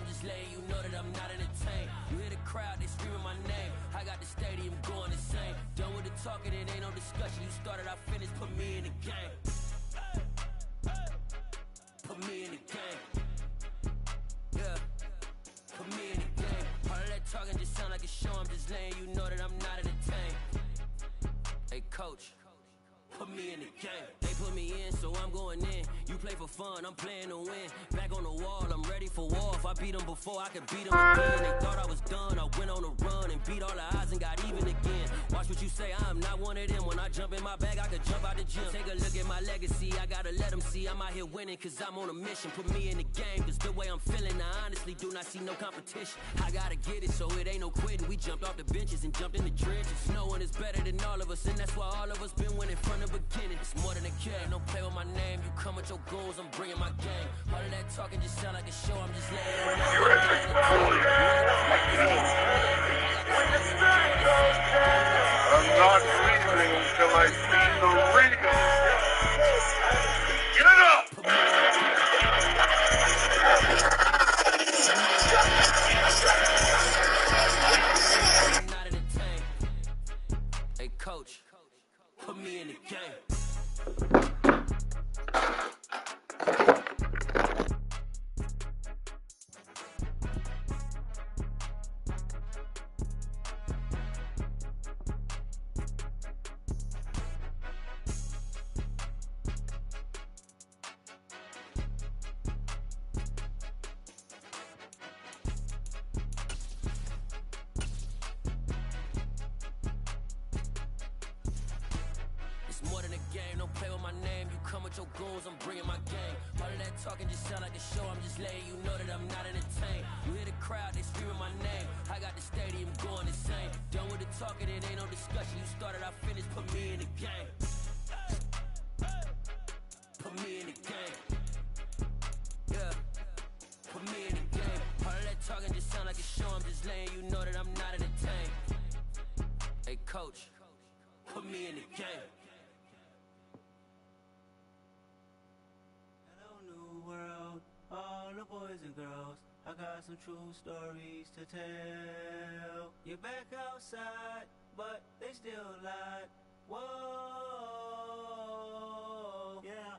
I'm just letting you know that I'm not entertained. You hear the crowd, they screaming my name. I got the stadium going insane. Done with the talking, it ain't no discussion. You started, I finished, put me in the game. Put me in the game. Yeah, put me in the game. All of that talking just sound like a show. I'm just letting you know that I'm not entertained. Hey, coach, put me in the game. They put me in, so I'm going in. You play for fun, I'm playing to win. Back on the wall, I'm ready for war. If I beat them before, I could beat them again. They thought I was done, I went on a run and beat all the odds and got even again. Watch what you say, I'm not one of them. When I jump in my bag, I could jump out the gym. Take a look at my legacy, I gotta let them see I'm out here winning, cause I'm on a mission. Put me in the game, cause the way I'm feeling, I honestly do not see no competition. I gotta get it, so it ain't no quitting. We jumped off the benches and jumped in the trenches. No one is better than all of us, and that's why all of us been winning from the beginning. It's more than a game, don't play with my name. You come with your goals, I'm bringing my game. All of that talking just sound like a show, I'm just letting you know. When the sun goes down, I'm not leaving until I see the real. Get up! I'm not entertained. Hey, coach, put me in the game. More than a game, don't play with my name. You come with your goons, I'm bringing my game. All of that talking just sound like a show. I'm just letting you know that I'm not entertained. You hear the crowd, they screaming my name. I got the stadium going insane. Done with the talking, it ain't no discussion. You started, I finished, put me in the game. Put me in the game. Yeah, put me in the game. All of that talking just sound like a show. I'm just letting you know that I'm not entertained. Hey, coach, put me in the game. World, all the boys and girls, I got some true stories to tell. You're back outside, but they still lied. Whoa, yeah.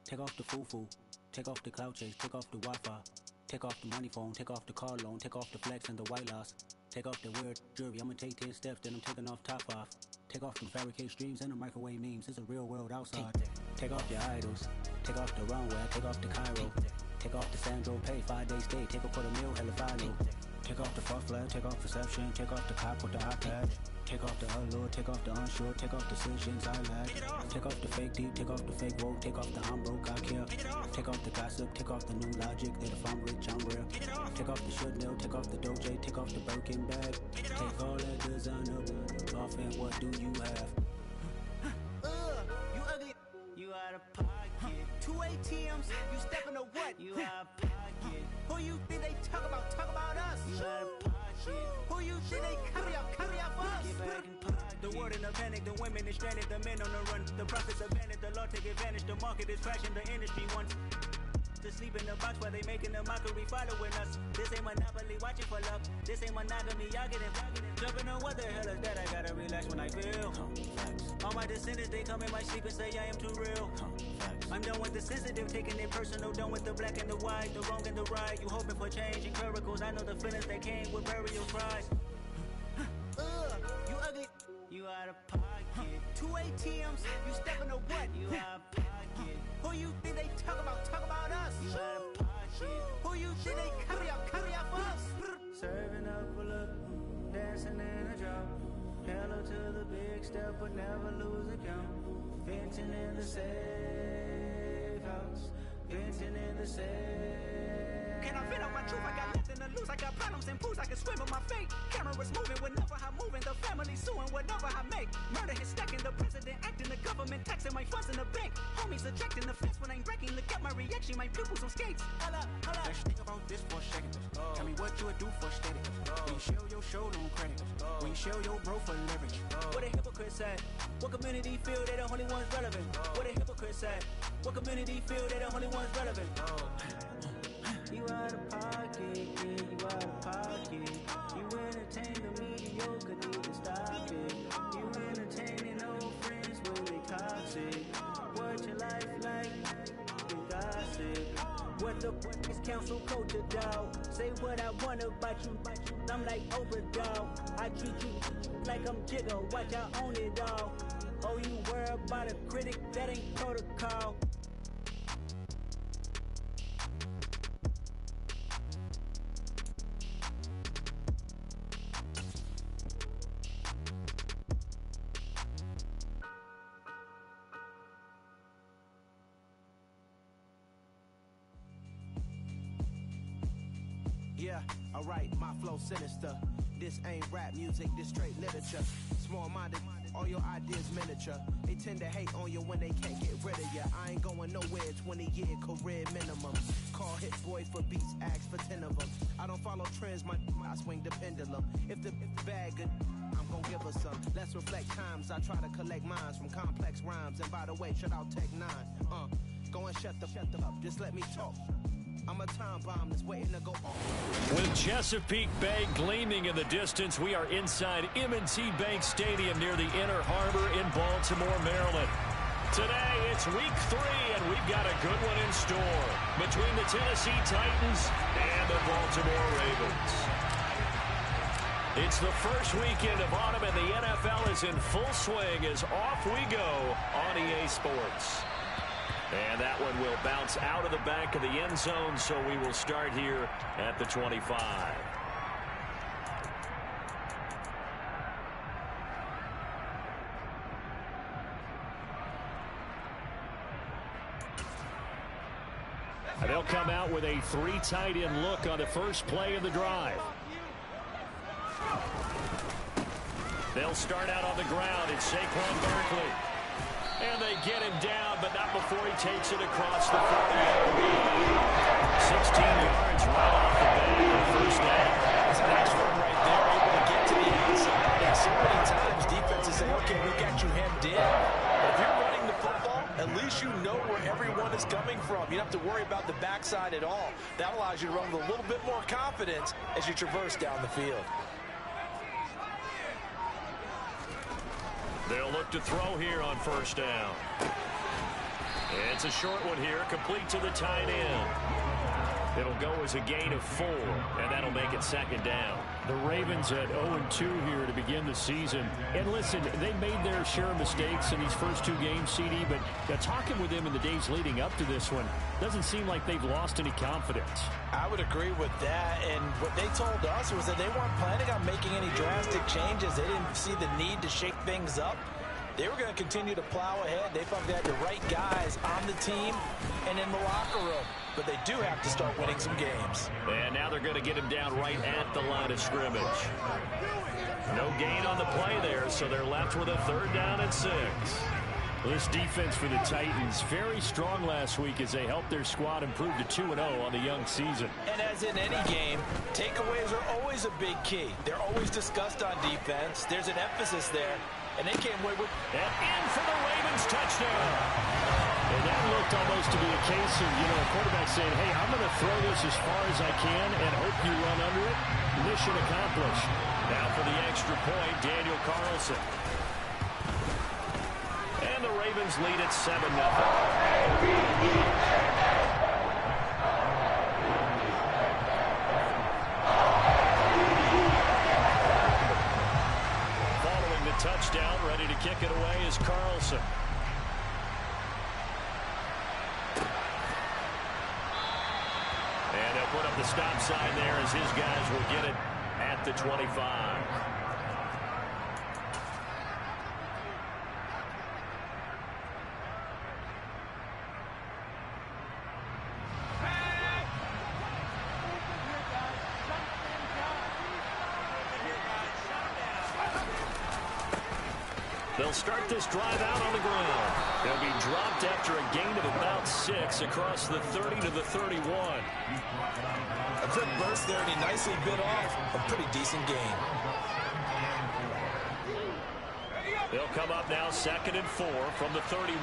Take off the foo-foo, take off the cloud chase, take off the Wi-Fi, take off the money phone, take off the car loan, take off the flex and the white loss, take off the weird jewelry. I'ma take 10 steps, then I'm taking off top 5. Take off them fabricate streams and the microwave memes. It's a real world outside. Take off your idols. Take off the runway. Take off the Cairo. Take off the Sandro pay. 5-day stay. Take a $250,000 hella final. Take off the false flag. Take off perception. Take off the cop with the iPad. Take off the allure. Take off the unsure. Take off decisions I lack. Take off the fake deep. Take off the fake woke. Take off the I'm broke, I care. Take off the gossip. Take off the new logic that if I'm rich, I'm real. Take off the should know. Take off the Doja. Take off the Birkin bag. Take all that designer off and what do you have? You ugly. You out of pocket. 2 ATMs. You stepping to what? You out of pocket. Who you think they talk about us? You out of pocket. Who you think they carry out for us? Get back in pocket. The world in a panic. The women is stranded. The men on the run. The profits abandoned. The law take advantage. The market is crashing. The industry wants to sleep in the box while they making a mockery following us. This ain't Monopoly, watching for love. This ain't monogamy, y'all getting jumping on what the hell is that? I gotta relax when I feel. All my descendants, they come in my sleep and say I am too real. I'm done with the sensitive, taking it personal. Done with the black and the white, the wrong and the right. You hoping for change and miracles. I know the feelings that came with burial cries. You ugly. You out of pocket. 2 ATMs, you stepping to what? You out of pocket. Who you think they talk about us? You out of pocket. Who you think they carry out for us? Serving up a look, dancing in a drop. Hello to the big step, but never lose a count. Venting in the safe house. Venting in the safe. Can I vent out my truth? I got nothing to lose. I got problems and pools. I can swim with my fate. Cameras moving whenever I'm moving. The family suing whatever I make. Murder is stacking. The president acting. The government taxing my funds in the bank. Homies ejecting the fence when I'm breaking. Look at my reaction. My pupils on skates. Hold up. Let's think about this for a second. Tell me what you would do for steady. When you show your show, no credit. When you show your bro for leverage. What a hypocrite said. What community feel they the only ones relevant? What a hypocrite said. What community feel they the only ones relevant? You out of pocket. was a council culture, dog. Say what I want about you. I'm like Oprah, dog. I treat you like I'm Jigga. Watch I own it all. Oh, you worry about a critic? That ain't protocol. Yeah, alright, my flow sinister. This ain't rap music, this straight literature. Small-minded, all your ideas miniature. They tend to hate on you when they can't get rid of you. I ain't going nowhere, 20-year career minimum. Call Hit Boy for beats, ask for 10 of them. I don't follow trends, I swing the pendulum. If the bag good, I'm gonna give her some. Let's reflect times, I try to collect minds from complex rhymes. And by the way, shout out Tech 9. Go and shut the up, just let me talk. I'm a time bomb that's waiting to go off. With Chesapeake Bay gleaming in the distance, we are inside M&T Bank Stadium near the Inner Harbor in Baltimore, Maryland. Today, it's week 3, and we've got a good one in store between the Tennessee Titans and the Baltimore Ravens. It's the first weekend of autumn, and the NFL is in full swing as off we go on EA Sports. And that one will bounce out of the back of the end zone, so we will start here at the 25. And they'll come out with a 3 tight end look on the first play of the drive. They'll start out on the ground. It's Saquon Barkley. And they get him down, but not before he takes it across the 40-yard line. 16 yards right off the bat. First down. That's a nice run right there, able to get to the outside. And so many times defenses say, okay, we got you hemmed in. But if you're running the football, at least you know where everyone is coming from. You don't have to worry about the backside at all. That allows you to run with a little bit more confidence as you traverse down the field. They'll look to throw here on first down. It's a short one here, complete to the tight end. It'll go as a gain of 4, and that'll make it second down. The Ravens at 0-2 here to begin the season. And listen, they made their share of mistakes in these first 2 games, CD, but talking with them in the days leading up to this one, doesn't seem like they've lost any confidence. I would agree with that, and what they told us was that they weren't planning on making any drastic changes. They didn't see the need to shake things up. They were going to continue to plow ahead. They felt they had the right guys on the team and in the locker room. But they do have to start winning some games. And now they're going to get him down right at the line of scrimmage. No gain on the play there, so they're left with a 3rd down and 6. This defense for the Titans, very strong last week as they helped their squad improve to 2-0 on the young season. And as in any game, takeaways are always a big key. They're always discussed on defense. There's an emphasis there. And they came away with... And in for the Ravens touchdown. And that looked almost to be a case of, a quarterback saying, hey, I'm going to throw this as far as I can and hope you run under it. Mission accomplished. Now for the extra point, Daniel Carlson. And the Ravens lead at 7-0. Touchdown, ready to kick it away is Carlson. And they'll put up the stop sign there as his guys will get it at the 25. They'll start this drive out on the ground. They'll be dropped after a gain of about 6 across the 30 to the 31. A quick burst there, and he nicely bit off a pretty decent gain. They'll come up now 2nd and 4 from the 31.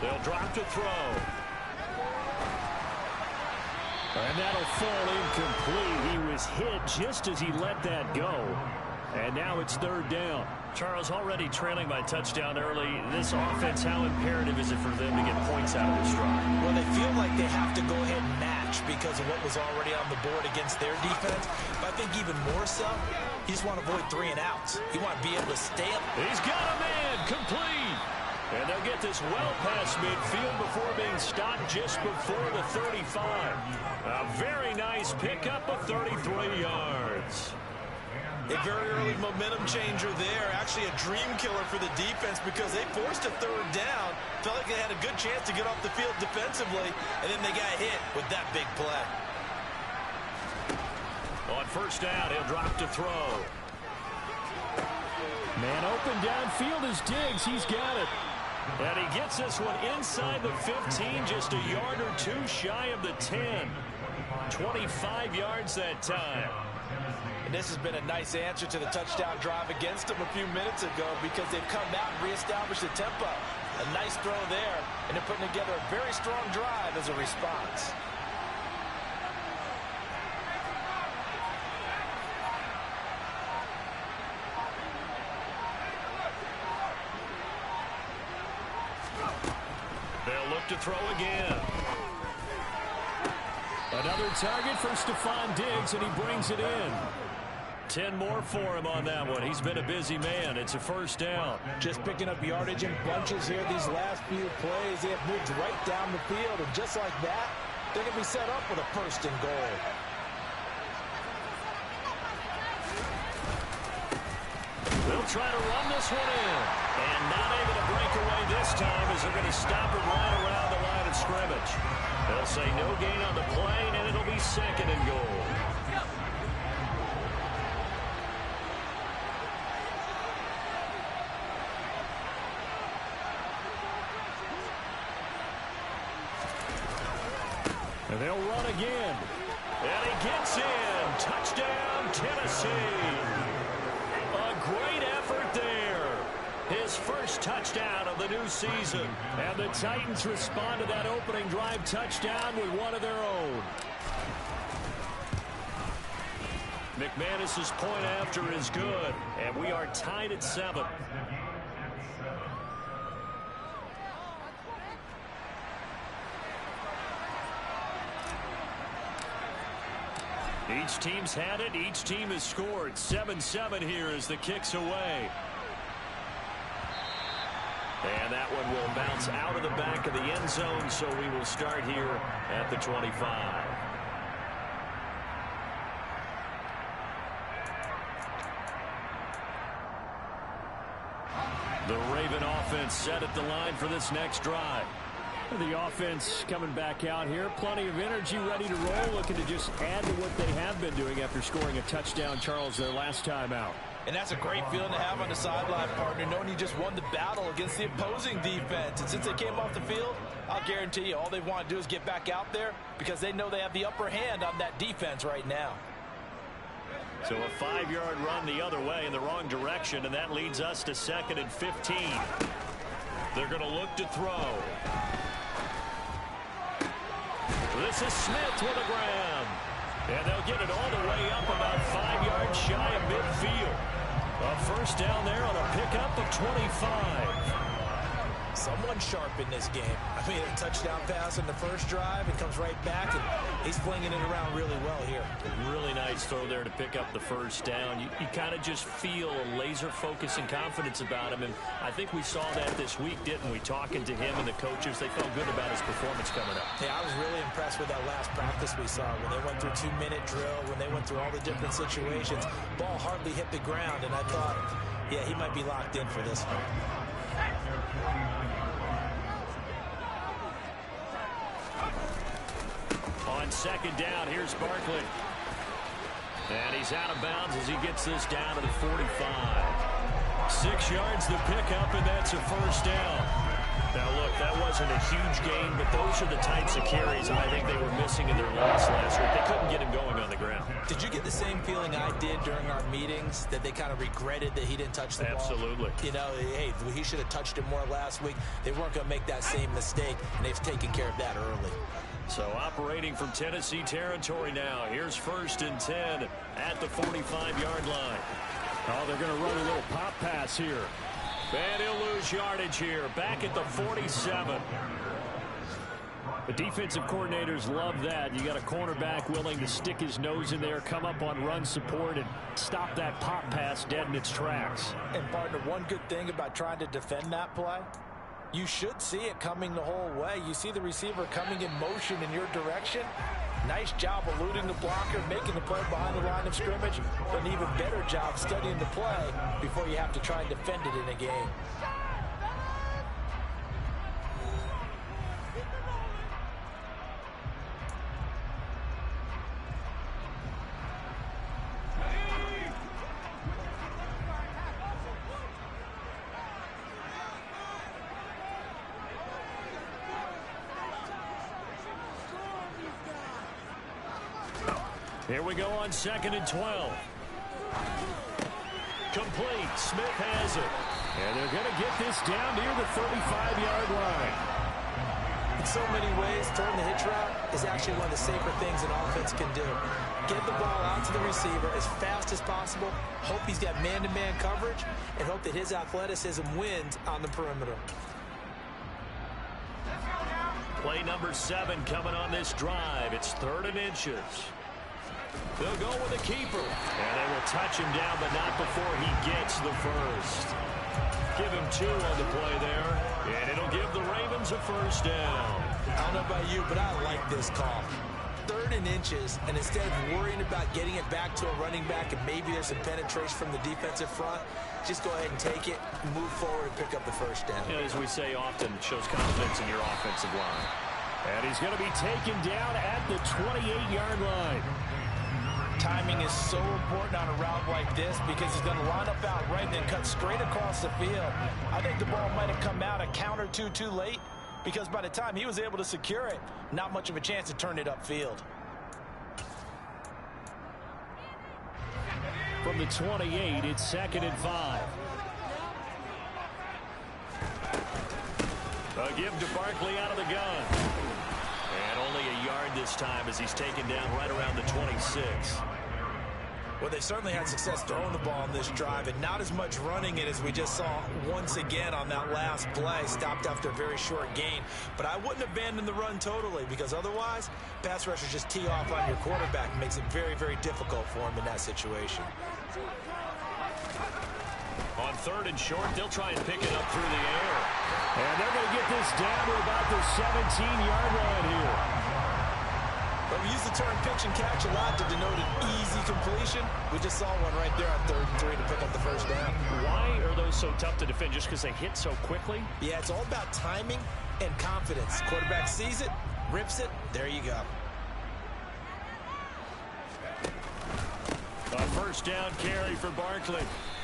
They'll drop to throw. And that'll fall incomplete. He was hit just as he let that go. And now it's 3rd down. Charles, already trailing by touchdown early. This offense, how imperative is it for them to get points out of this drive? Well, they feel like they have to go ahead and match because of what was already on the board against their defense. But I think even more so, you just want to avoid 3 and outs. You want to be able to stay up. He's got a man, complete. And they'll get this well past midfield before being stopped just before the 35. A very nice pickup of 33 yards. A very early momentum changer there. Actually a dream killer for the defense because they forced a 3rd down. Felt like they had a good chance to get off the field defensively, and then they got hit with that big play. On 1st down, he'll drop to throw. Man open downfield is Diggs. He's got it. And he gets this one inside the 15, just a yard or 2 shy of the 10. 25 yards that time. And this has been a nice answer to the touchdown drive against them a few minutes ago because they've come out and reestablished the tempo. A nice throw there, and they're putting together a very strong drive as a response. They'll look to throw again. Another target for Stephon Diggs, and he brings it in. 10 more for him on that one. He's been a busy man. It's a 1st down. Just picking up yardage in bunches here these last few plays. They have moved right down the field, and just like that, they're going to be set up with a 1st and goal. They'll try to run this one in. And not able to break away this time as they're going to stop it right around the line of scrimmage. They'll say no gain on the play, and it'll be 2nd and goal. And they'll run again. And he gets in. Touchdown, Tennessee. A great effort there. His 1st touchdown of the new season. And the Titans respond to that opening drive touchdown with one of their own. McManus's point after is good. And we are tied at 7. Each team's had it. Each team has scored. 7-7 here as the kick's away. And that one will bounce out of the back of the end zone, so we will start here at the 25. The Raven offense set at the line for this next drive. The offense coming back out here. Plenty of energy, ready to roll, looking to just add to what they have been doing after scoring a touchdown, Charles, their last time out. And that's a great feeling to have on the sideline, partner, knowing you just won the battle against the opposing defense. And since they came off the field, I'll guarantee you all they want to do is get back out there because they know they have the upper hand on that defense right now. So a 5-yard run the other way in the wrong direction, and that leads us to 2nd and 15. They're going to look to throw. This is Smith with a grab. And they'll get it all the way up about 5 yards shy of midfield. A 1st down there on a pickup of 25. Someone sharp in this game. I mean, a touchdown pass in the 1st drive. It comes right back, and he's flinging it around really well here. Really nice throw there to pick up the 1st down. You kind of just feel a laser focus and confidence about him, and I think we saw that this week, didn't we? Talking to him and the coaches, they felt good about his performance coming up. Yeah, I was really impressed with that last practice we saw when they went through 2-minute drill, when they went through all the different situations. Ball hardly hit the ground, and I thought, yeah, he might be locked in for this one. On 2nd down, here's Barkley. And he's out of bounds as he gets this down to the 45. 6 yards the pickup, and that's a 1st down. Now, look, that wasn't a huge gain, but those are the types of carries I think they were missing in their loss last week. They couldn't get him going on the ground. Did you get the same feeling I did during our meetings, that they kind of regretted that he didn't touch the ball? Absolutely. You know, hey, he should have touched it more last week. They weren't going to make that same mistake, and they've taken care of that early. So operating from Tennessee territory now. Here's 1st and 10 at the 45-yard line. Oh, they're going to run a little pop pass here. And he'll lose yardage here. Back at the 47. The defensive coordinators love that. You got a cornerback willing to stick his nose in there, come up on run support, and stop that pop pass dead in its tracks. And, partner, one good thing about trying to defend that play, you should see it coming the whole way. You see the receiver coming in motion in your direction. Nice job eluding the blocker, making the play behind the line of scrimmage. But an even better job studying the play before you have to try and defend it in a game. Here we go on 2nd and 12. Complete. Smith has it. And they're going to get this down near the 35-yard line. In so many ways, throwing the hitch route is actually one of the safer things an offense can do. Get the ball out to the receiver as fast as possible, hope he's got man-to-man coverage, and hope that his athleticism wins on the perimeter. Play number 7 coming on this drive. It's 3rd and inches. They'll go with a keeper. And they will touch him down, but not before he gets the first. Give him 2 on the play there. And it'll give the Ravens a first down. I don't know about you, but I like this call. 3rd and inches, and instead of worrying about getting it back to a running back and maybe there's some penetration from the defensive front, just go ahead and take it, move forward, and pick up the first down. Yeah, as we say often, it shows confidence in your offensive line. And he's going to be taken down at the 28-yard line. Timing is so important on a route like this because he's going to line up out right and then cut straight across the field. I think the ball might have come out a count or two too late because by the time he was able to secure it, not much of a chance to turn it upfield. From the 28, it's 2nd and 5. A give to Barkley out of the gun. And only a yard this time as he's taken down right around the 26. Well, they certainly had success throwing the ball on this drive and not as much running it as we just saw once again on that last play. Stopped after a very short gain. But I wouldn't abandon the run totally because otherwise, pass rushers just tee off on your quarterback. It makes it very, very difficult for him in that situation. On 3rd and short, they'll try and pick it up through the air. And they're going to get this down to about the 17-yard line here. But we use the term pitch and catch a lot to denote an easy completion. We just saw one right there on 3rd and 3 to pick up the first down. Why are those so tough to defend? Just because they hit so quickly? Yeah, it's all about timing and confidence. Quarterback sees it, rips it, there you go. A first down carry for Barkley.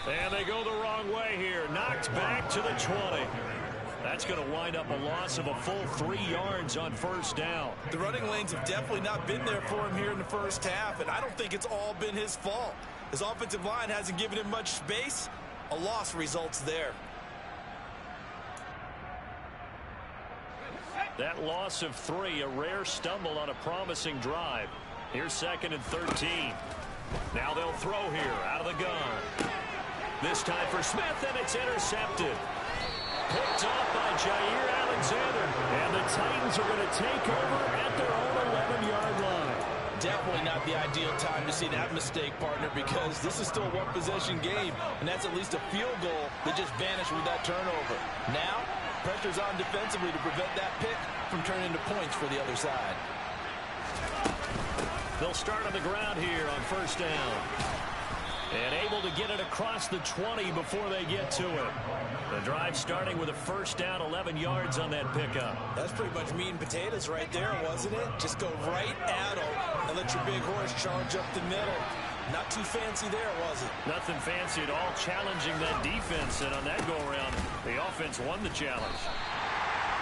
And they go the wrong way here. Knocked back to the 20. That's going to wind up a loss of a full 3 yards on first down. The running lanes have definitely not been there for him here in the first half, and I don't think it's all been his fault. His offensive line hasn't given him much space. A loss results there. That loss of 3, a rare stumble on a promising drive. Here's 2nd and 13. Now they'll throw here out of the gun. This time for Smith, and it's intercepted. Picked off by Jair Alexander. And the Titans are going to take over at their own 11-yard line. Definitely not the ideal time to see that mistake, partner, because this is still a one-possession game, and that's at least a field goal that just vanished with that turnover. Now, pressure's on defensively to prevent that pick from turning into points for the other side. They'll start on the ground here on first down. And able to get it across the 20 before they get to it. The drive starting with a first down, 11 yards on that pickup. That's pretty much meat and potatoes right there, wasn't it? Just go right at them and let your big horse charge up the middle. Not too fancy there, was it? Nothing fancy at all, challenging that defense. And on that go-around, the offense won the challenge.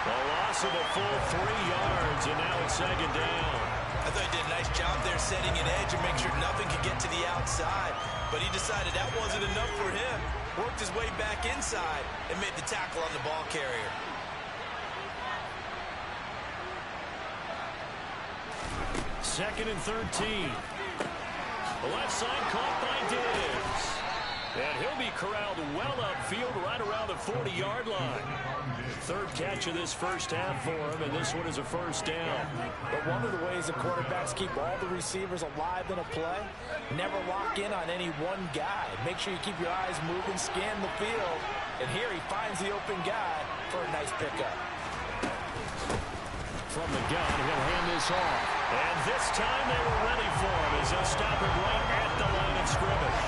A loss of a full 3 yards, and now it's second down. I thought he did a nice job there setting an edge and make sure nothing could get to the outside. But he decided that wasn't enough for him. Worked his way back inside and made the tackle on the ball carrier. Second and 13. The left side caught by Diggs. And he'll be corralled well upfield right around the 40-yard line. Third catch of this first half for him, and this one is a first down. But one of the ways the quarterbacks keep all the receivers alive in a play, never lock in on any one guy. Make sure you keep your eyes moving, scan the field, and here he finds the open guy for a nice pickup. From the gun, he'll hand this off. And this time they were ready for him as they'll stop him right at the line of scrimmage.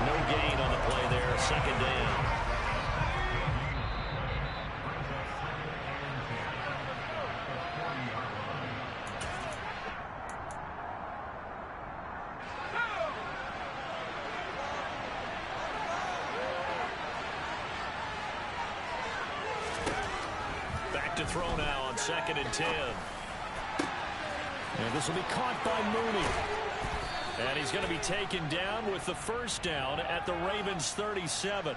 No gain on the play there, second down. Back to throw now on 2nd and 10. And this will be caught by Mooney. And he's going to be taken down with the first down at the Ravens 37.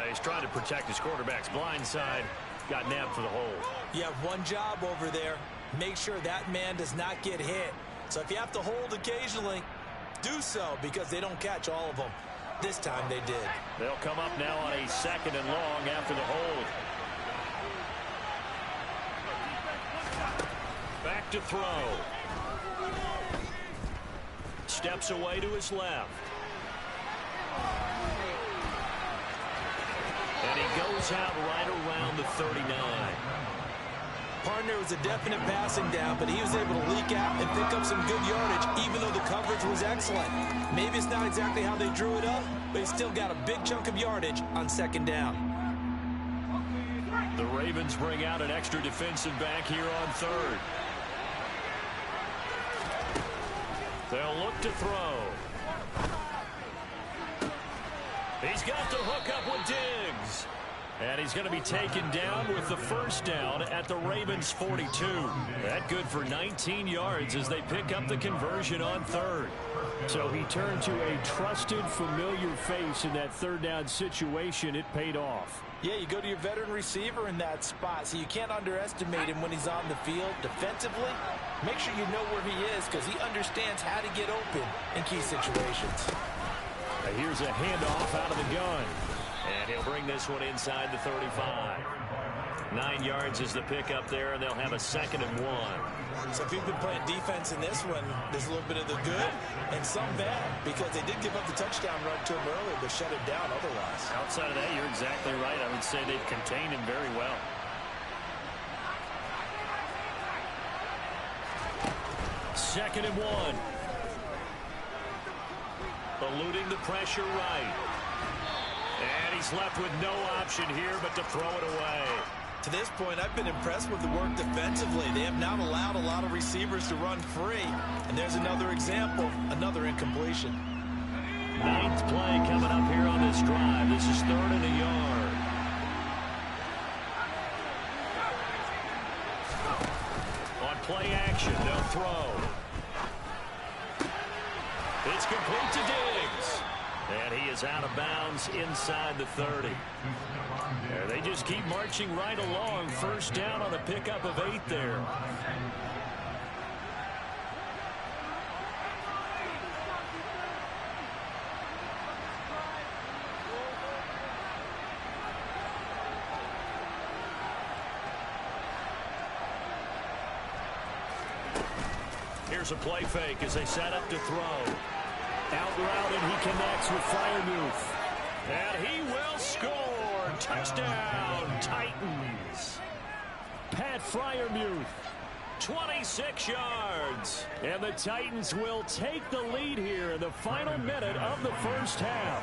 He's trying to protect his quarterback's blind side. Got nabbed for the hold. You have one job over there. Make sure that man does not get hit. So if you have to hold occasionally, do so because they don't catch all of them. This time they did. They'll come up now on a 2nd and long after the hold. Back to throw. Steps away to his left. And he goes out right around the 39. Partner was a definite passing down, but he was able to leak out and pick up some good yardage, even though the coverage was excellent. Maybe it's not exactly how they drew it up, but he still got a big chunk of yardage on 2nd down. The Ravens bring out an extra defensive back here on 3rd. They'll look to throw. He's got the hook up with Diggs. And he's going to be taken down with the first down at the Ravens 42. That good for 19 yards as they pick up the conversion on 3rd. So he turned to a trusted, familiar face in that 3rd down situation. It paid off. Yeah, you go to your veteran receiver in that spot, so you can't underestimate him when he's on the field. Defensively, make sure you know where he is because he understands how to get open in key situations. Here's a handoff out of the gun. And he'll bring this one inside the 35. 9 yards is the pickup there, and they'll have a 2nd and 1. So if you've been playing defense in this one, there's a little bit of the good and some bad because they did give up the touchdown run to him earlier, but shut it down otherwise. Outside of that, you're exactly right. I would say they've contained him very well. Second and 1. Eluding the pressure right. And he's left with no option here but to throw it away. To this point, I've been impressed with the work defensively. They have not allowed a lot of receivers to run free. And there's another example, another incompletion. 9th play coming up here on this drive. This is 3rd and a yard. On play action, no throw. It's complete to Diggs. And he is out of bounds inside the 30. There, they just keep marching right along. First down on a pickup of 8 there. Here's a play fake as they set up to throw. Out route, and he connects with Freiermuth. And he will score. Touchdown, Titans. Pat Freiermuth. 26 yards. And the Titans will take the lead here in the final minute of the first half.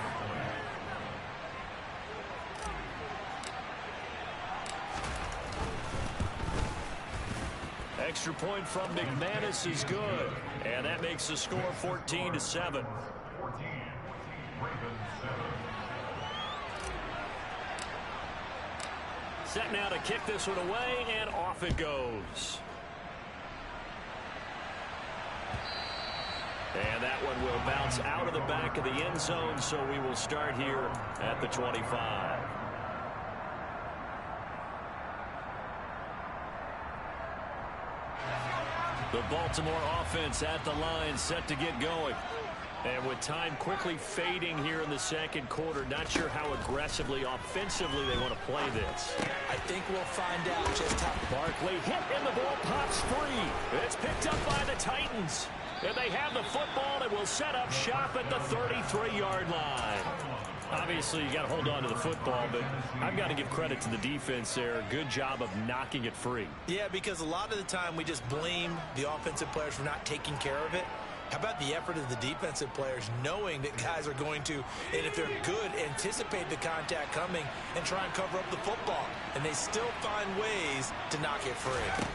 Extra point from McManus is good. And that makes the score 14-7. Set now to kick this one away, and off it goes. And that one will bounce out of the back of the end zone, so we will start here at the 25. The Baltimore offense at the line, set to get going. And with time quickly fading here in the second quarter, not sure how aggressively, offensively they want to play this. I think we'll find out just how. Barkley hit and the ball pops free. It's picked up by the Titans. And they have the football and will set up shop at the 33-yard line. Obviously, you got to hold on to the football, but I've got to give credit to the defense there. Good job of knocking it free. Yeah, because a lot of the time we just blame the offensive players for not taking care of it. How about the effort of the defensive players knowing that guys are going to, and if they're good, anticipate the contact coming and try and cover up the football. And they still find ways to knock it free.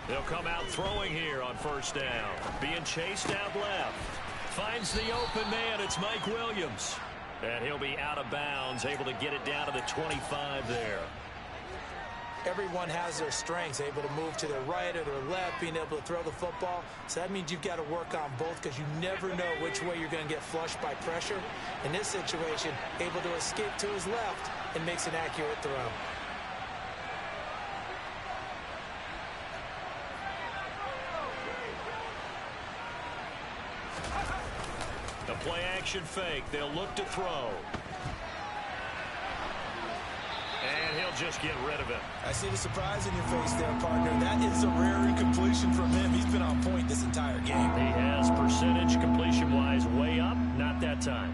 They'll come out throwing here on first down. Being chased out left. Finds the open man. It's Mike Williams. And he'll be out of bounds, able to get it down to the 25 there. Everyone has their strengths, able to move to their right or their left, being able to throw the football. So that means you've got to work on both because you never know which way you're going to get flushed by pressure. In this situation, able to escape to his left and makes an accurate throw. The play action fake. They'll look to throw. And he'll just get rid of it. I see the surprise in your face there, partner. That is a rare incompletion from him. He's been on point this entire game. He has percentage completion-wise way up. Not that time.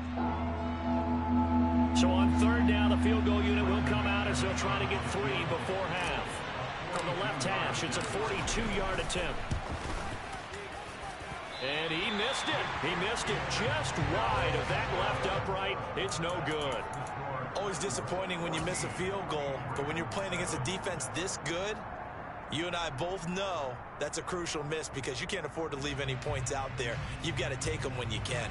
So on third down, the field goal unit will come out as they'll try to get 3 before half. From the left hash, it's a 42-yard attempt. And he missed it. He missed it just wide of that left upright. It's no good. Always disappointing when you miss a field goal, but when you're playing against a defense this good, you and I both know that's a crucial miss because you can't afford to leave any points out there. You've got to take them when you can.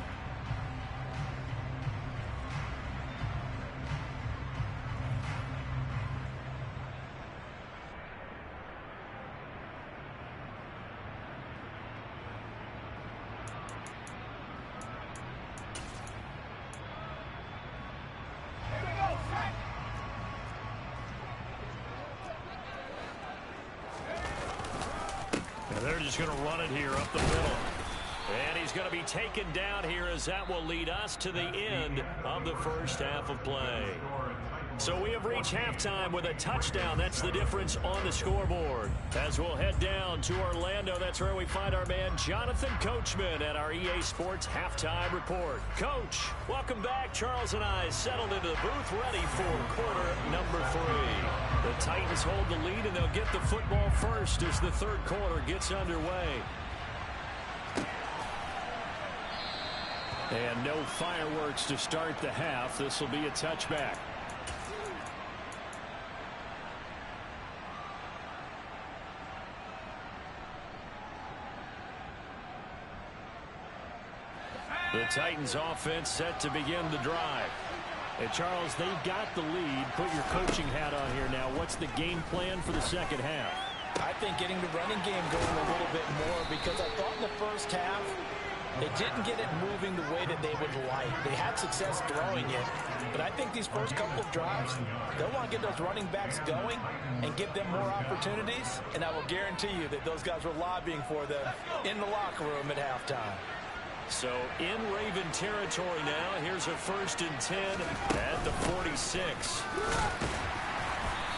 They're just going to run it here up the middle. And he's going to be taken down here as that will lead us to the end of the first half of play. So we have reached halftime with a touchdown. That's the difference on the scoreboard. As we'll head down to Orlando, that's where we find our man Jonathan Coachman at our EA Sports Halftime Report. Coach, welcome back. Charles and I settled into the booth ready for quarter number 3. The Titans hold the lead, and they'll get the football first as the third quarter gets underway. And no fireworks to start the half. This will be a touchback. The Titans offense set to begin the drive. And Charles, they've got the lead. Put your coaching hat on here now. What's the game plan for the second half? I think getting the running game going a little bit more because I thought in the first half they didn't get it moving the way that they would like. They had success throwing it, but I think these first couple of drives, they'll want to get those running backs going and give them more opportunities, and I will guarantee you that those guys were lobbying for them in the locker room at halftime. So in Raven territory now. Here's a 1st and 10 at the 46.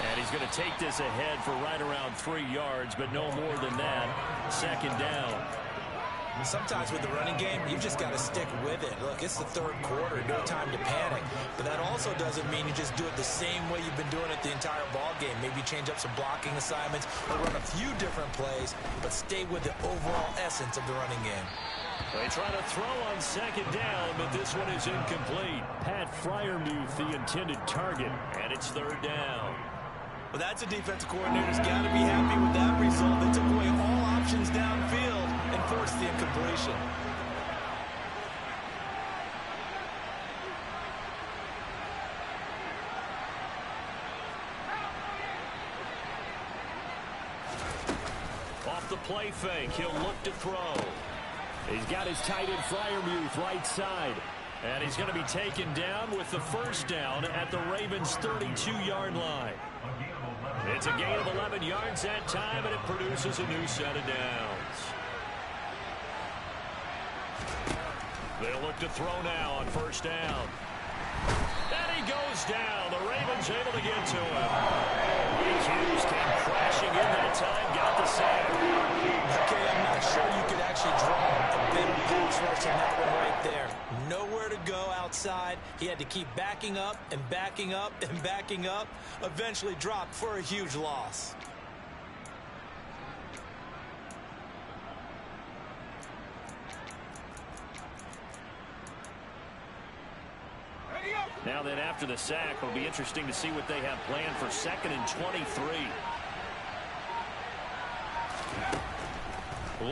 And he's going to take this ahead for right around 3 yards, but no more than that. Second down. Sometimes with the running game, you've just got to stick with it. Look, it's the third quarter, no time to panic. But that also doesn't mean you just do it the same way you've been doing it the entire ball game. Maybe change up some blocking assignments or run a few different plays, but stay with the overall essence of the running game. They try to throw on second down, but this one is incomplete. Pat Freiermuth, the intended target, and it's third down. Well, that's a defensive coordinator's got to be happy with that result. They took away all options downfield and forced the incompletion. Off the play fake, he'll look to throw. He's got his tight end Freiermuth right side. And he's going to be taken down with the first down at the Ravens' 32-yard line. It's a gain of 11 yards that time, and it produces a new set of downs. They'll look to throw now on first down. And he goes down. The Ravens able to get to him. Hughes came crashing in that time, got the sack. Okay, I'm not sure you could actually draw a better pass rush on that one right there. Nowhere to go outside. He had to keep backing up and backing up and backing up. Eventually dropped for a huge loss. Now then, after the sack, it'll be interesting to see what they have planned for 2nd and 23.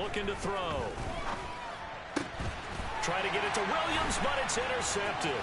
Looking to throw. Try to get it to Williams, but it's intercepted.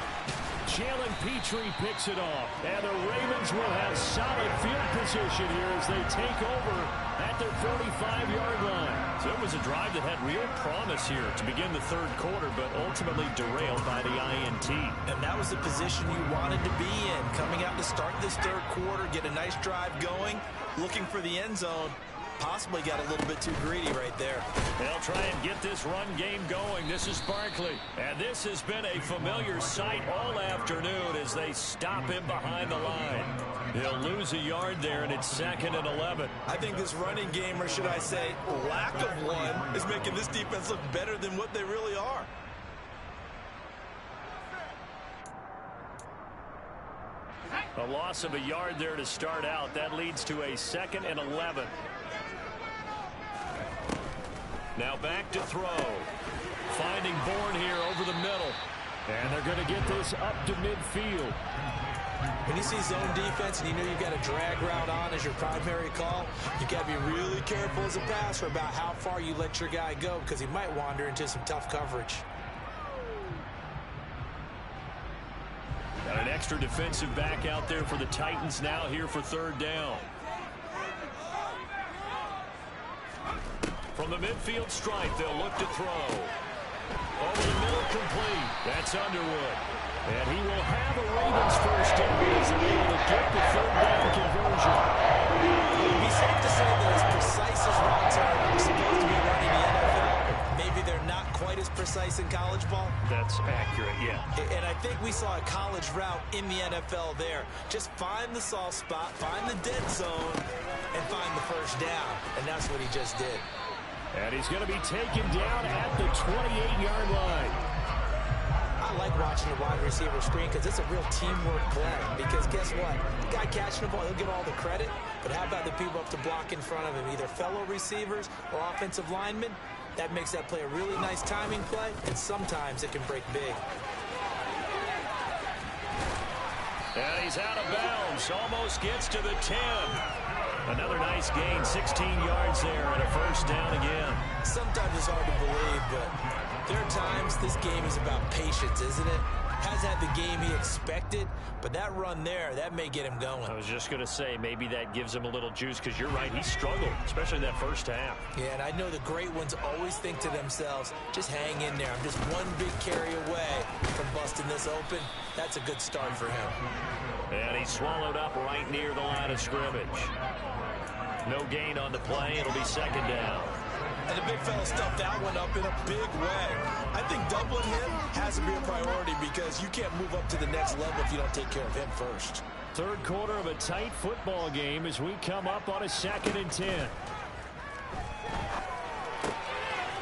Jalen Petrie picks it off. And the Ravens will have solid field position here as they take over at their 45-yard line. So it was a drive that had real promise here to begin the third quarter, but ultimately derailed by the INT. And that was the position you wanted to be in. Coming out to start this third quarter, get a nice drive going, looking for the end zone. Possibly got a little bit too greedy right there. They'll try and get this run game going. This is Barkley. And this has been a familiar sight all afternoon as they stop him behind the line. He'll lose a yard there, and it's 2nd and 11. I think this running game, or should I say lack of one, is making this defense look better than what they really are. A loss of a yard there to start out. That leads to a 2nd and 11. Now back to throw. Finding Bourne here over the middle. And they're going to get this up to midfield. When you see zone defense and you know you've got a drag route on as your primary call, you got to be really careful as a passer about how far you let your guy go because he might wander into some tough coverage. Got an extra defensive back out there for the Titans now here for 3rd down. From the midfield stripe, they'll look to throw. Over the middle, complete. That's Underwood. And he will have a Ravens first down as they're able to get the 3rd down conversion. It would be safe to say that as precise as routes are supposed to be running the NFL, maybe they're not quite as precise in college ball. That's accurate, yeah. And I think we saw a college route in the NFL there. Just find the soft spot, find the dead zone, and find the first down. And that's what he just did. And he's going to be taken down at the 28-yard line. I like watching the wide receiver screen because it's a real teamwork play. Because guess what? The guy catching the ball, he'll get all the credit. But how about the people up to block in front of him, either fellow receivers or offensive linemen? That makes that play a really nice timing play, and sometimes it can break big. And he's out of bounds. Almost gets to the 10. Another nice gain, 16 yards there, and a first down again. Sometimes it's hard to believe, but there are times this game is about patience, isn't it? Has had the game he expected, but that run there, that may get him going. I was just going to say, maybe that gives him a little juice, because you're right, he struggled, especially in that first half. Yeah, and I know the great ones always think to themselves, just hang in there. I'm just one big carry away from busting this open. That's a good start for him. And he's swallowed up right near the line of scrimmage. No gain on the play. It'll be 2nd down. And the big fella stuffed that one up in a big way. I think doubling him has to be a priority because you can't move up to the next level if you don't take care of him first. Third quarter of a tight football game as we come up on a 2nd and 10.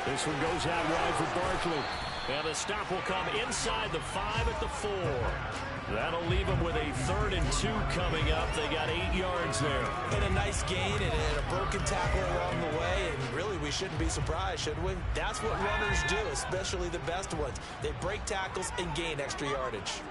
This one goes out wide for Barkley. And the stop will come inside the 5 at the 4. That'll leave them with a 3rd and 2 coming up. They got 8 yards there. And a nice gain and a broken tackle along the way. And really, we shouldn't be surprised, should we? That's what runners do, especially the best ones. They break tackles and gain extra yardage.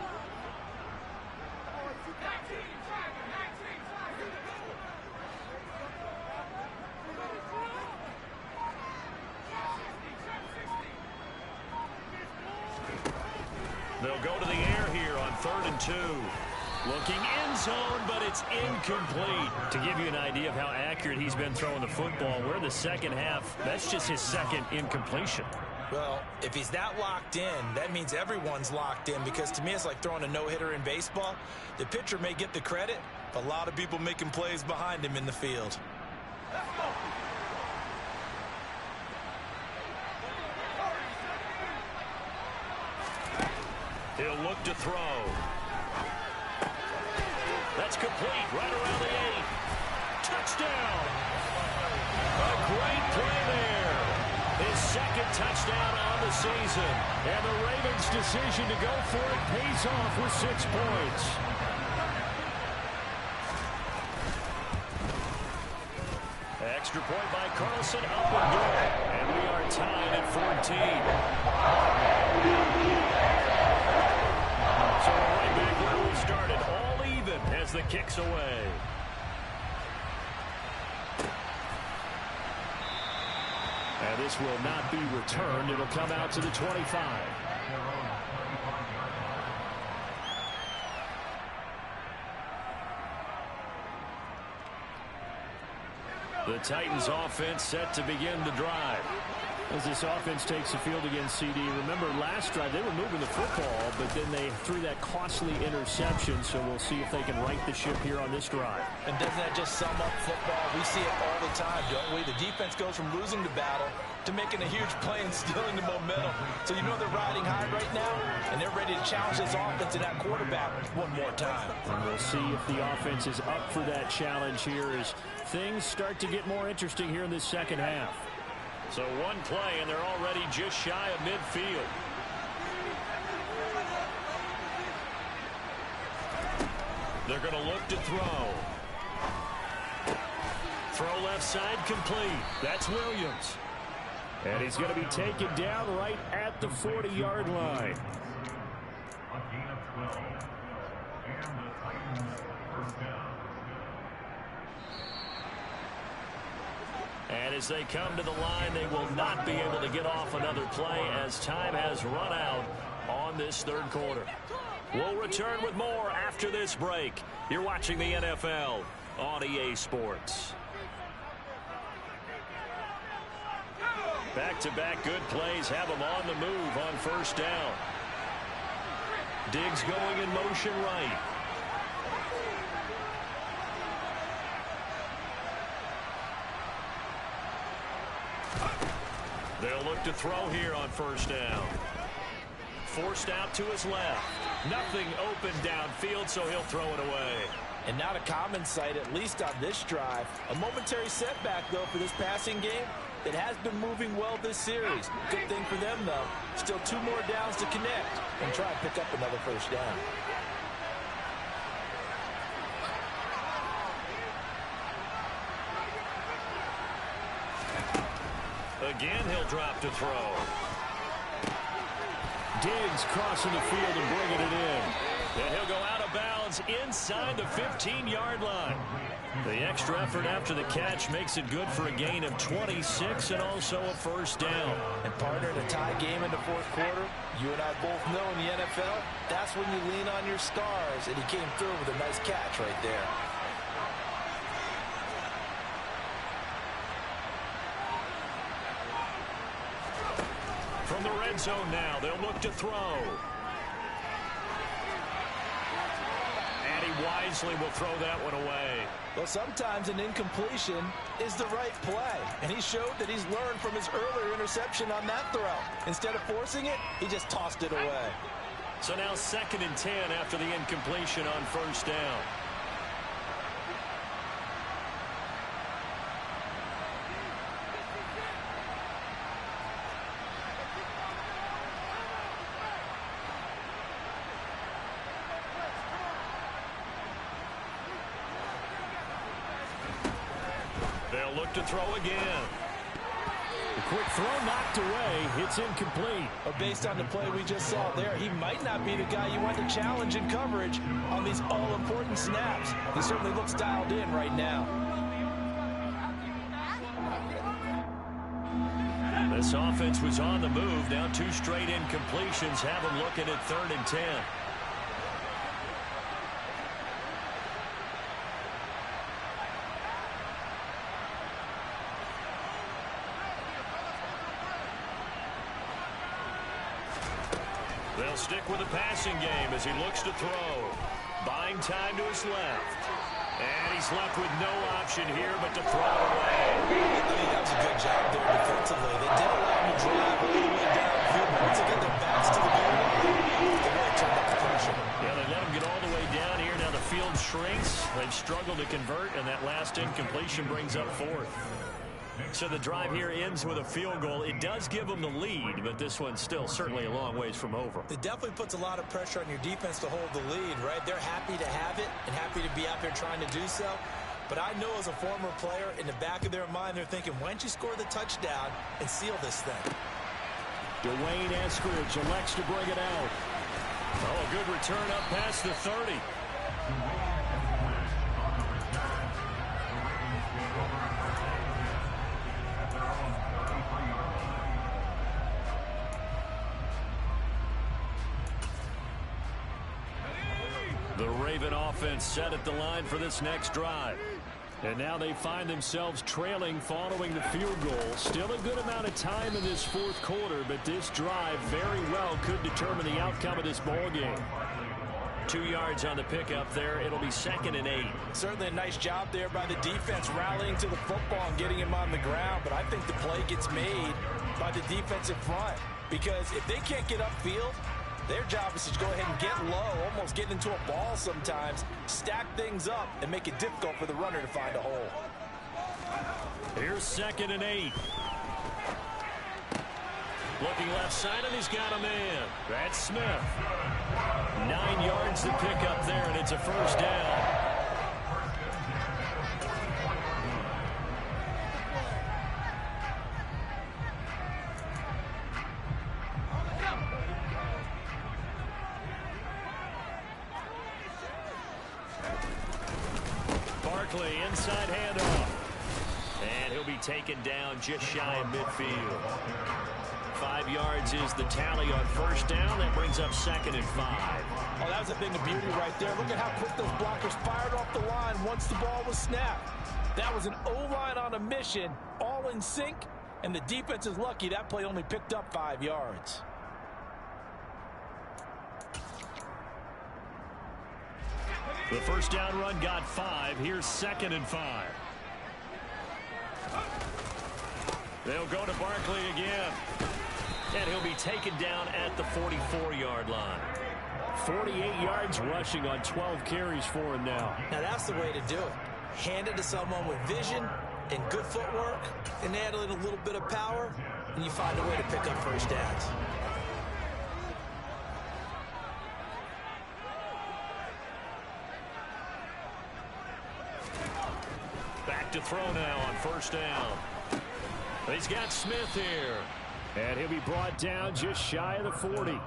They'll go to the air here on 3rd and 2. Looking end zone, but it's incomplete. To give you an idea of how accurate he's been throwing the football, we're in the second half. That's just his 2nd incompletion. Well, if he's that locked in, that means everyone's locked in because to me it's like throwing a no-hitter in baseball. The pitcher may get the credit, but a lot of people making plays behind him in the field. He'll look to throw. That's complete right around the 8. Touchdown. A great play there. His second touchdown on the season. And the Ravens' decision to go for it pays off with 6 points. Extra point by Carlson, up and good. And we are tied at 14. So right back where we started, all even as the kick's away. And this will not be returned. It'll come out to the 25. The Titans offense set to begin the drive. As this offense takes the field against CD, remember last drive they were moving the football, but then they threw that costly interception, so we'll see if they can right the ship here on this drive. And doesn't that just sum up football? We see it all the time, don't we? The defense goes from losing the battle to making a huge play and stealing the momentum. So you know they're riding high right now, and they're ready to challenge this offense and that quarterback one more time. And we'll see if the offense is up for that challenge here as things start to get more interesting here in this second half. So one play, and they're already just shy of midfield. They're going to look to throw. Throw left side complete. That's Williams. And he's going to be taken down right at the 40-yard line. A gain of 12. And the Titans first down. And as they come to the line, they will not be able to get off another play as time has run out on this third quarter. We'll return with more after this break. You're watching the NFL on EA Sports. Back-to-back good plays have them on the move on first down. Diggs going in motion right. They'll look to throw here on first down. Forced out to his left. Nothing open downfield, so he'll throw it away. And not a common sight, at least on this drive. A momentary setback, though, for this passing game. It has been moving well this series. Good thing for them, though. Still 2 more downs to connect and try and pick up another first down. Again, he'll drop to throw. Diggs crossing the field and bringing it in. And he'll go out of bounds inside the 15-yard line. The extra effort after the catch makes it good for a gain of 26 and also a first down. And partner, in a tie game in the fourth quarter, you and I both know in the NFL, that's when you lean on your stars, and he came through with a nice catch right there. From the red zone now, they'll look to throw. And he wisely will throw that one away. Well, sometimes an incompletion is the right play. And he showed that he's learned from his earlier interception on that throw. Instead of forcing it, he just tossed it away. So now 2nd and 10 after the incompletion on first down. They'll look to throw again. The quick throw knocked away. It's incomplete. But based on the play we just saw there, he might not be the guy you want to challenge in coverage on these all-important snaps. He certainly looks dialed in right now. This offense was on the move. Now 2 straight incompletions have them looking at 3rd and 10. They'll stick with the passing game as he looks to throw. Buying time to his left. And he's left with no option here but to throw it away. I think that was a good job there defensively. They did allow him to drive all the way downfield, but once they get their backs to the goal line, they really turned shrinks. They've struggled to convert, and that last incompletion brings up fourth. So the drive here ends with a field goal. It does give them the lead, but this one's still certainly a long ways from over. It definitely puts a lot of pressure on your defense to hold the lead, right? They're happy to have it and happy to be out there trying to do so. But I know as a former player, in the back of their mind, they're thinking, why don't you score the touchdown and seal this thing? Dwayne Eskridge elects to bring it out. Oh, a good return up past the 30. The Raven offense set at the line for this next drive. And now they find themselves trailing following the field goal. Still a good amount of time in this fourth quarter, but this drive very well could determine the outcome of this ball game. 2 yards on the pickup there. It'll be 2nd and 8. Certainly a nice job there by the defense rallying to the football and getting him on the ground. But I think the play gets made by the defensive front. Because if they can't get upfield, their job is to go ahead and get low, almost get into a ball sometimes, stack things up, and make it difficult for the runner to find a hole. Here's 2nd and 8. Looking left side, and he's got a man. That's Smith. 9 yards to pick up there, and it's a first down. Barkley, inside handoff. And he'll be taken down just shy of midfield. 5 yards is the tally on first down. That brings up 2nd and 5. Oh, that was a thing of beauty right there. Look at how quick those blockers fired off the line once the ball was snapped. That was an O-line on a mission, all in sync, and the defense is lucky that play only picked up 5 yards. The first down run got 5. Here's 2nd and 5. They'll go to Barkley again. And he'll be taken down at the 44-yard line. 48 yards rushing on 12 carries for him now. Now that's the way to do it. Hand it to someone with vision and good footwork, and add a little bit of power, and you find a way to pick up first downs. Back to throw now on first down. He's got Smith here. And he'll be brought down just shy of the 40.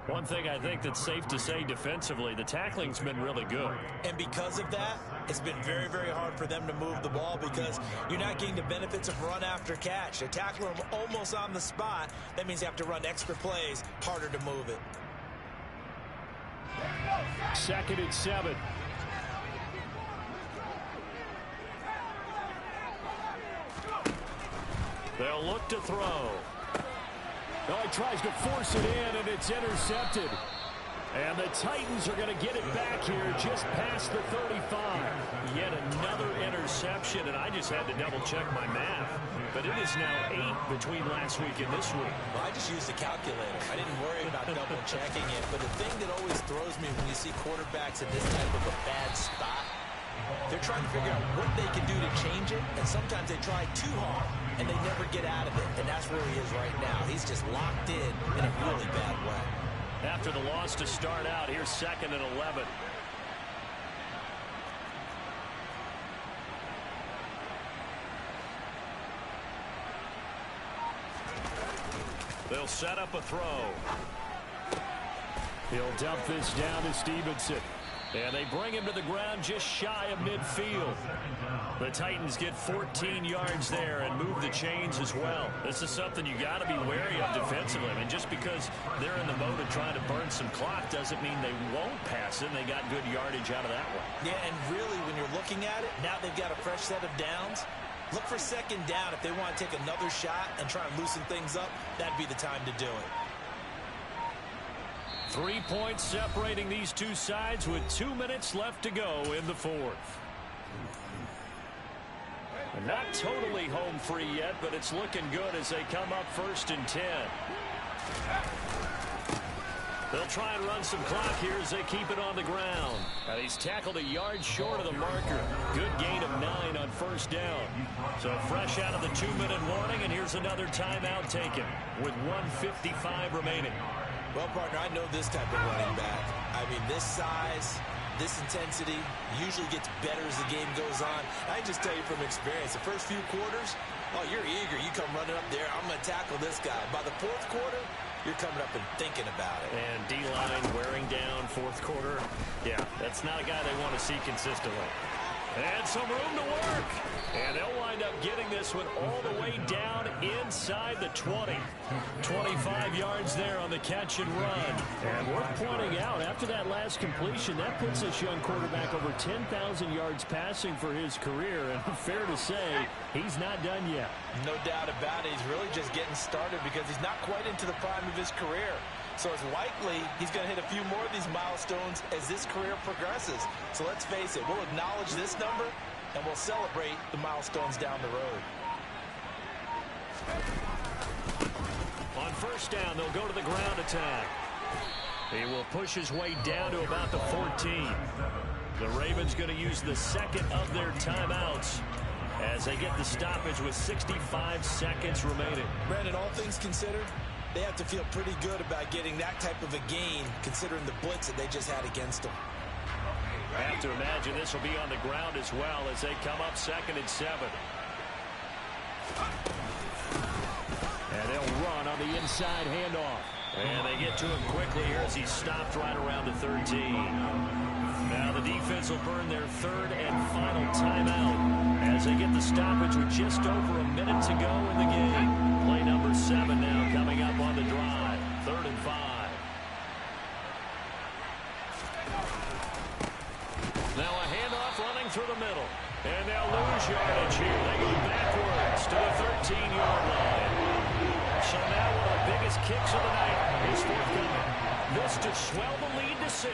One thing I think that's safe to say defensively, the tackling's been really good. And because of that, it's been very, very hard for them to move the ball because you're not getting the benefits of run after catch. They tackle them almost on the spot. That means they have to run extra plays, harder to move it. 2nd and 7. They'll look to throw. Oh, he tries to force it in, and it's intercepted. And the Titans are going to get it back here just past the 35. Yet another interception, and I just had to double-check my math. But it is now 8 between last week and this week. Well, I just used a calculator. I didn't worry about double-checking it. But the thing that always throws me when you see quarterbacks in this type of a bad spot, they're trying to figure out what they can do to change it, and sometimes they try too hard, and they never get out of it. And that's where he is right now. He's just locked in a really bad way. After the loss to start out, here's 2nd and 11. They'll set up a throw. He'll dump this down to Stevenson. And they bring him to the ground just shy of midfield. The Titans get 14 yards there and move the chains as well. This is something you got to be wary of defensively. I mean, just because they're in the mode of trying to burn some clock doesn't mean they won't pass it. And they got good yardage out of that one. Yeah, and really, when you're looking at it, now they've got a fresh set of downs. Look for 2nd down. If they want to take another shot and try and loosen things up, that'd be the time to do it. 3 points separating these two sides with 2 minutes left to go in the fourth. Not totally home free yet, but it's looking good as they come up 1st and 10. They'll try and run some clock here as they keep it on the ground. And he's tackled a yard short of the marker. Good gain of 9 on first down. So fresh out of the 2-minute warning, and here's another timeout taken with 1:55 remaining. Well, partner, I know this type of running back. I mean, this size, this intensity usually gets better as the game goes on. I can just tell you from experience, the first few quarters, oh, you're eager. You come running up there, I'm going to tackle this guy. By the fourth quarter, you're coming up and thinking about it. And D-line wearing down fourth quarter. Yeah, that's not a guy they want to see consistently. And some room to work. And they'll wind up getting this one all the way down inside the 20. 25 yards there on the catch and run. And worth pointing out, after that last completion, that puts this young quarterback over 10,000 yards passing for his career. And fair to say, he's not done yet. No doubt about it. He's really just getting started because he's not quite into the prime of his career. So it's likely he's going to hit a few more of these milestones as this career progresses. So let's face it, we'll acknowledge this number and we'll celebrate the milestones down the road. On first down, they'll go to the ground attack. He will push his way down to about the 14. The Ravens going to use the second of their timeouts as they get the stoppage with 65 seconds remaining. Brandon, all things considered, they have to feel pretty good about getting that type of a gain considering the blitz that they just had against them. I have to imagine this will be on the ground as well as they come up 2nd and 7. And they'll run on the inside handoff. And they get to him quickly here as he's stopped right around the 13. Now the defense will burn their 3rd and final timeout as they get the stoppage with just over a minute to go in the game. Play number 7 now coming up on the drive. 3rd and 5. Now a handoff running through the middle. And they'll lose yardage here. They go backwards to the 13-yard line. So now one of the biggest kicks of the night is forthcoming. This to swell the lead to 6.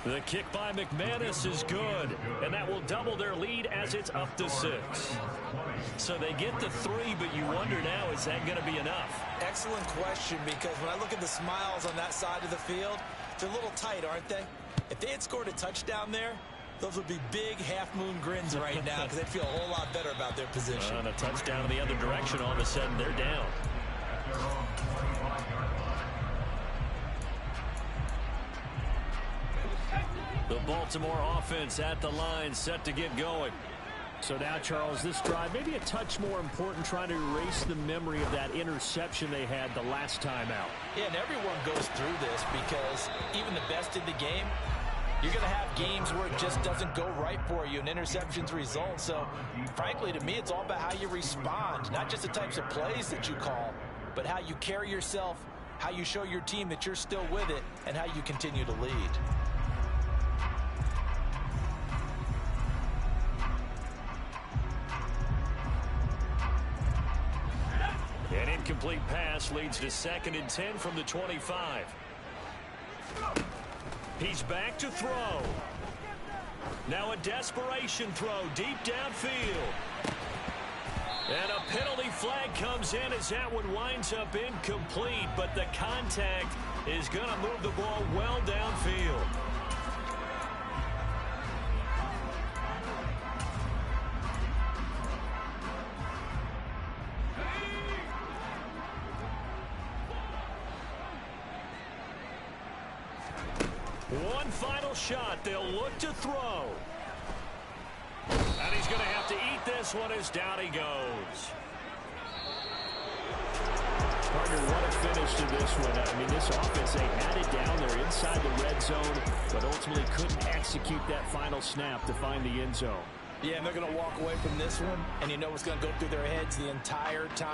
The kick by McManus is good, and that will double their lead as it's up to 6. So they get the 3, but you wonder now, is that going to be enough? Excellent question, because when I look at the smiles on that side of the field, they're a little tight, aren't they? If they had scored a touchdown there, those would be big half-moon grins right now because they'd feel a whole lot better about their position. And a touchdown in the other direction, all of a sudden they're down. The Baltimore offense at the line, set to get going. So now, Charles, this drive maybe a touch more important, trying to erase the memory of that interception they had the last time out. Yeah, and everyone goes through this because even the best in the game, you're going to have games where it just doesn't go right for you and interceptions result. So, frankly, to me, it's all about how you respond, not just the types of plays that you call, but how you carry yourself, how you show your team that you're still with it, and how you continue to lead. An incomplete pass leads to 2nd and 10 from the 25. He's back to throw. Now a desperation throw deep downfield. And a penalty flag comes in as that one winds up incomplete, but the contact is going to move the ball well downfield. One final shot. They'll look to throw. And he's going to have to eat this one as down he goes. Partner, what a finish to this one. I mean, this offense, they had it down. They're inside the red zone, but ultimately couldn't execute that final snap to find the end zone. Yeah, and they're going to walk away from this one, and you know what's going to go through their heads the entire time.